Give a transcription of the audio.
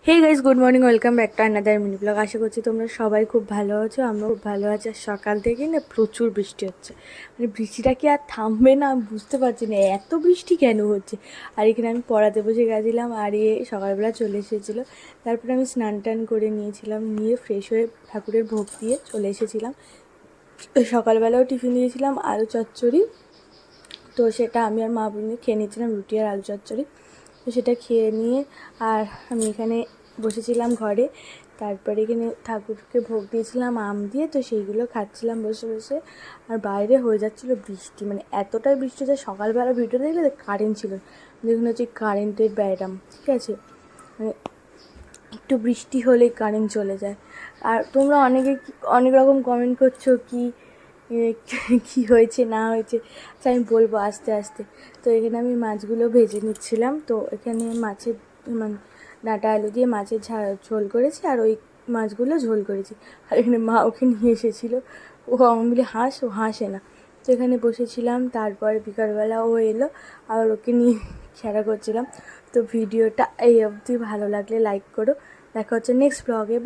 Hey guys, good morning, welcome back to another mini vlog. আশা করছি তোমরা সবাই খুব ভালো আছো। আমরা খুব ভালো আছি। আর সকাল থেকে না প্রচুর বৃষ্টি হচ্ছে, মানে বৃষ্টিটা কি আর থামবে না আমি বুঝতে পারছি না, এত বৃষ্টি কেন হচ্ছে। আর এখানে আমি পড়াতে বসে গেছিলাম, আর সকালবেলা চলে এসেছিলো। তারপরে আমি স্নান টান করে নিয়েছিলাম, নিয়ে ফ্রেশ হয়ে ঠাকুরের ভোগ দিয়ে চলে এসেছিলাম। সকালবেলাও টিফিন দিয়েছিলাম আলু চচ্চড়ি, তো সেটা আমি আর মা বোনে খেয়ে নিয়েছিলাম, রুটি আর আলু চচ্চড়ি। তো সেটা খেয়ে নিয়ে আর আমি এখানে বসেছিলাম ঘরে। তারপরে এখানে ঠাকুরকে ভোগ দিয়েছিলাম আম দিয়ে, তো সেইগুলো খাচ্ছিলাম বসে বসে। আর বাইরে হয়ে যাচ্ছিলো বৃষ্টি, মানে এতটাই বৃষ্টি যে সকালবেলা ভিডিও দেখলে কারেন্ট ছিল না। দেখুন হচ্ছে কারেন্টের ব্যায়াম, ঠিক আছে, মানে একটু বৃষ্টি হলেই কারেন্ট চলে যায়। আর তোমরা অনেকে অনেক রকম কমেন্ট করছো কি কি হয়েছে না হয়েছে, আচ্ছা আমি বলবো আস্তে আস্তে। তো এখানে আমি মাছগুলো ভেজে নিচ্ছিলাম। তো এখানে মাছের মানে ডাঁটা আলু দিয়ে মাছের ঝোল করেছি, আর ওই মাছগুলো ঝোল করেছি। আর এখানে মা ওকে নিয়ে এসেছিলো, ও আমি বলি হাঁস, ও হাসে না। তো এখানে বসেছিলাম, তারপর বিকালবেলা ও এলো, আর ওকে নিয়ে খেলা করছিলাম। তো ভিডিওটা এই অবধি, ভালো লাগলে লাইক করো। দেখা হচ্ছে নেক্সট ব্লগে।